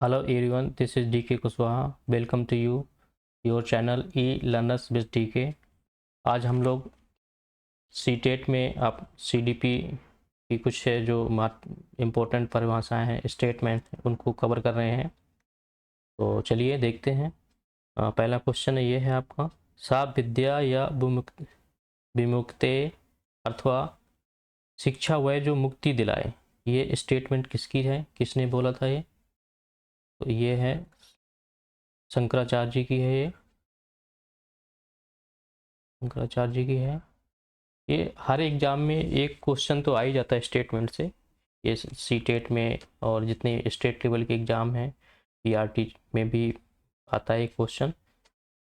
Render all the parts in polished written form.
Hello everyone, this is DK Kushwaha. Welcome to you, your channel E-Learners with DK. आज हम लोग C TET में आप CDP की कुछ है जो इम्पोर्टेंट परिभाषाएं हैं, स्टेटमेंट, उनको कवर कर रहे हैं. तो चलिए देखते हैं. पहला क्वेश्चन ये है आपका, सा विद्या या विमुक्ते अथवा शिक्षा वह जो मुक्ति दिलाए. ये स्टेटमेंट किसकी है, किसने बोला था ये? तो ये है शंकराचार्य जी की है. ये शंकराचार्य जी की है. ये हर एग्जाम में एक क्वेश्चन तो आ ही जाता है स्टेटमेंट से. ये सी टेट में और जितने स्टेट लेवल के एग्ज़ाम हैं, PRT में भी आता है एक क्वेश्चन.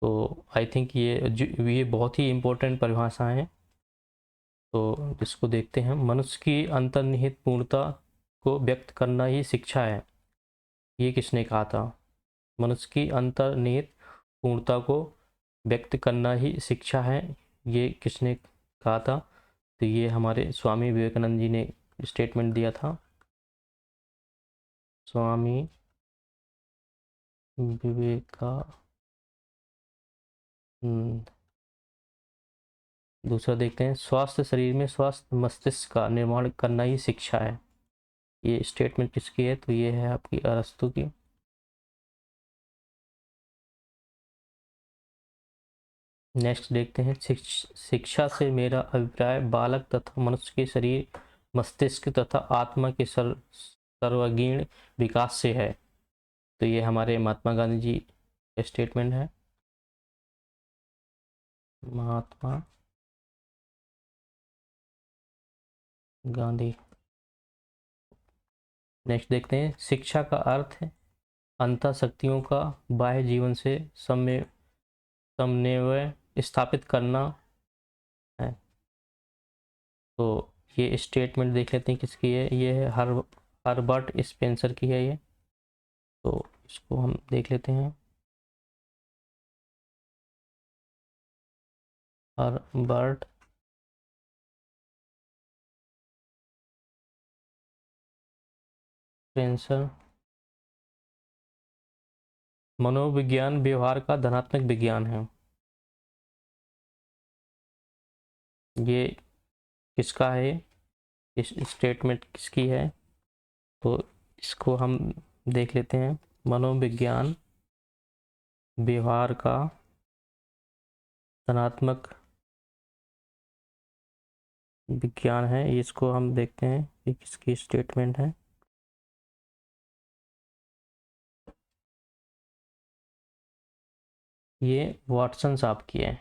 तो आई थिंक ये बहुत ही इम्पोर्टेंट परिभाषा है. तो इसको देखते हैं. मनुष्य की अंतर्निहित पूर्णता को व्यक्त करना ही शिक्षा है. ये किसने कहा था? मनुष्य की अंतर्निहित पूर्णता को व्यक्त करना ही शिक्षा है, ये किसने कहा था? तो ये हमारे स्वामी विवेकानंद जी ने स्टेटमेंट दिया था. स्वामी विवेकानंद. दूसरा देखते हैं, स्वस्थ शरीर में स्वस्थ मस्तिष्क का निर्माण करना ही शिक्षा है. ये स्टेटमेंट किसकी है? तो ये है आपकी अरस्तु की. नेक्स्ट देखते हैं, शिक्षा से मेरा अभिप्राय बालक तथा मनुष्य के शरीर, मस्तिष्क तथा आत्मा के सर्वांगीण विकास से है. तो ये हमारे महात्मा गांधी जी का स्टेटमेंट है. महात्मा गांधी. नेक्स्ट देखते हैं, शिक्षा का अर्थ है अंतः शक्तियों का बाह्य जीवन से समन्वय स्थापित करना है. तो ये स्टेटमेंट देख लेते हैं किसकी है. ये है हर्बर्ट स्पेंसर की है ये. तो इसको हम देख लेते हैं. Herbert Spencer. मनोविज्ञान व्यवहार का धनात्मक विज्ञान है. ये किसका है? इस स्टेटमेंट किसकी है? तो इसको हम देख लेते हैं. मनोविज्ञान व्यवहार का धनात्मक विज्ञान है. इसको हम देखते हैं कि किसकी स्टेटमेंट है. ये वाटसन साहब की है.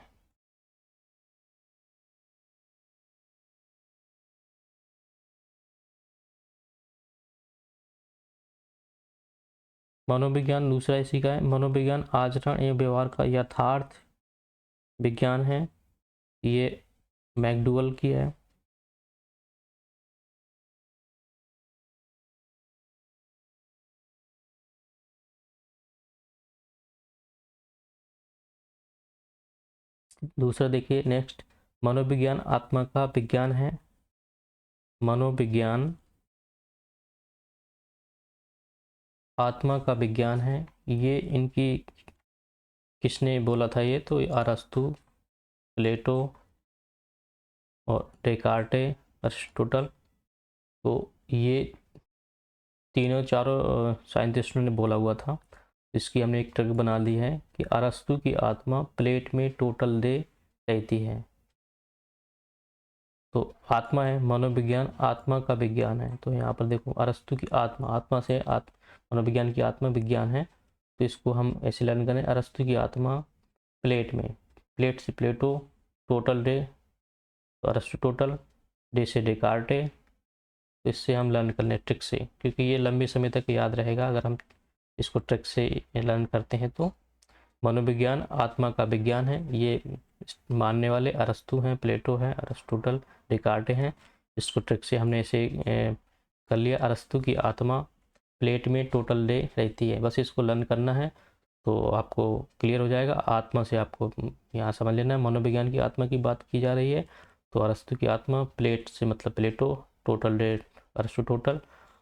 मनोविज्ञान दूसरा इसी का है. मनोविज्ञान आचरण एवं व्यवहार का यथार्थ विज्ञान है. ये मैकडूगल की है. दूसरा देखिए नेक्स्ट, मनोविज्ञान आत्मा का विज्ञान है. मनोविज्ञान आत्मा का विज्ञान है. ये इनकी किसने बोला था? ये तो अरस्तु, प्लेटो और डेकार्टे, अरिस्टोटल. तो ये तीनों चारों साइंटिस्टों ने बोला हुआ था. इसकी हमने एक ट्रिक बना दी है कि अरस्तु की आत्मा प्लेट में टोटल दे रहती है. तो आत्मा है, मनोविज्ञान आत्मा का विज्ञान है. तो यहाँ पर देखो, अरस्तु की आत्मा, आत्मा से मनोविज्ञान की आत्मा विज्ञान है. तो इसको हम ऐसे लर्न करें, अरस्तु की आत्मा प्लेट में, प्लेट से प्लेटो, टोटल डे तो अरस्तु टोटल, डे से डेकार्टे. तो इससे हम लर्न कर लें ट्रिक से, क्योंकि ये लंबे समय तक याद रहेगा अगर हम इसको ट्रिक से लर्न करते हैं. तो मनोविज्ञान आत्मा का विज्ञान है. ये मानने वाले अरस्तु हैं, प्लेटो है, अरिस्टोटल, डेकार्टे हैं. इसको ट्रिक से हमने ऐसे कर लिया, अरस्तु की आत्मा प्लेट में टोटल डे रहती है. बस इसको लर्न करना है तो आपको क्लियर हो जाएगा. आत्मा से आपको यहाँ समझ लेना है, मनोविज्ञान की आत्मा की बात की जा रही है. तो अरस्तु की आत्मा, प्लेट से मतलब प्लेटो, टोटल डे अरिस्टोटल,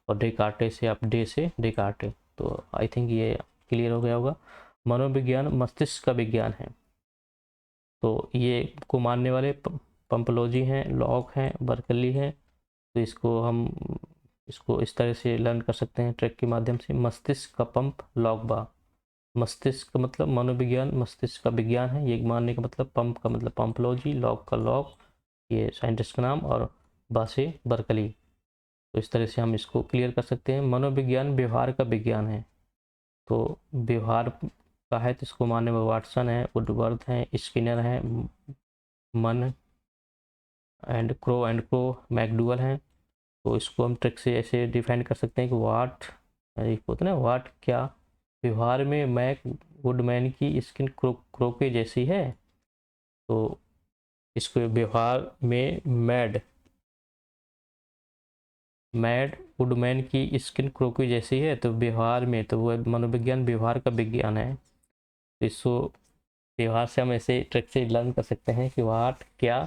और डेकार्टे से आप डे से डेकार्टे. तो आई थिंक ये क्लियर हो गया होगा। मनोविज्ञान मस्तिष्क का विज्ञान है। तो ये को मानने वाले पंपलोजी हैं, लॉक हैं, बर्कली हैं। तो इसको इस तरह से लर्न कर सकते हैं ट्रैक के माध्यम से। मस्तिष्क का पंप, लॉगबा। मस्तिष्क का मतलब मनोविज्ञान, मस्तिष्क का विज्ञान है, ये मानने का मतलब पंप का मतलब पंपलोजी, लॉग का लॉग, ये साइंटिस्ट का नाम, और बा से बर्कली। तो इस तरह से हम इसको क्लियर कर सकते हैं। मनोविज्ञान व्यवहार का विज्ञान है। तो व्यवहार का है तो इसको मानने में वाटसन है, वुडवर्थ है, स्किनर है, मन एंड क्रो मैकडूगल हैं। तो इसको हम ट्रिक से ऐसे डिफाइन कर सकते हैं कि वाट होता है ना, वाट क्या व्यवहार में मैक वुडमैन की स्किन क्रो के जैसी है। तो इसको व्यवहार में मैड वुडमैन की स्किन क्रो की जैसी है। तो व्यवहार में तो वो मनोविज्ञान व्यवहार का विज्ञान है। तो इसको व्यवहार से हम ऐसे ट्रिक से लर्न कर सकते हैं कि वाट क्या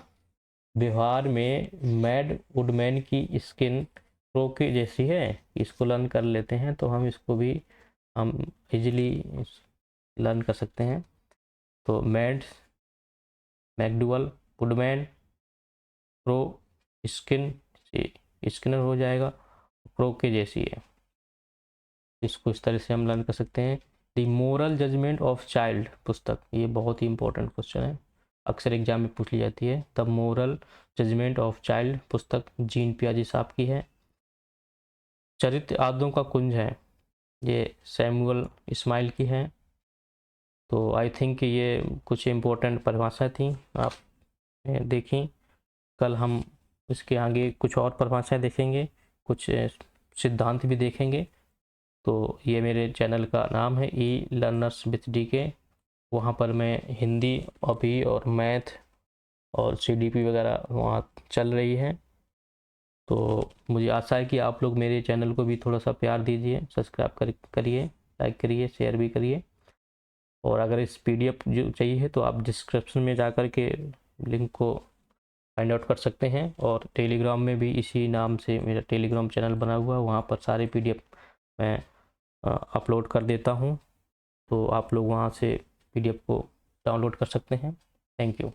व्यवहार में मैड वुडमैन की स्किन प्रो की जैसी है। इसको लर्न कर लेते हैं तो हम इसको भी हम इजीली लर्न कर सकते हैं। तो McDougall, woodman, pro, skin Skinner हो जाएगा, प्रो के जैसी है। इसको इस तरह से हम लर्न कर सकते हैं। The moral judgement of child पुस्तक, ये बहुत ही इंपॉर्टेंट क्वेश्चन है, अक्सर एग्जाम में पूछ ली जाती है। The moral judgement of child पुस्तक जीन पियाजे साहब की है। चरित्र आदों का कुंज है, ये सैमुअल इस्माइल की है। तो आई थिंक ये कुछ इम्पोर्टेंट परिभाषा थी, आप देखें। कल हम इसके आगे कुछ और परिभाषाएं देखेंगे, कुछ सिद्धांत भी देखेंगे। तो ये मेरे चैनल का नाम है ई लर्नर्स विथ डी के। वहाँ पर मैं हिंदी अभी और मैथ और CDP वगैरह वहाँ चल रही है। तो मुझे आशा है कि आप लोग मेरे चैनल को भी थोड़ा सा प्यार दीजिए, सब्सक्राइब करिए, लाइक करिए, शेयर भी करिए। और अगर इस PDF जो चाहिए है तो आप डिस्क्रिप्शन में जा कर के लिंक को फाइंड आउट कर सकते हैं। और टेलीग्राम में भी इसी नाम से मेरा टेलीग्राम चैनल बना हुआ है, वहाँ पर सारे PDF मैं अपलोड कर देता हूँ। तो आप लोग वहाँ से PDF को डाउनलोड कर सकते हैं। Thank you.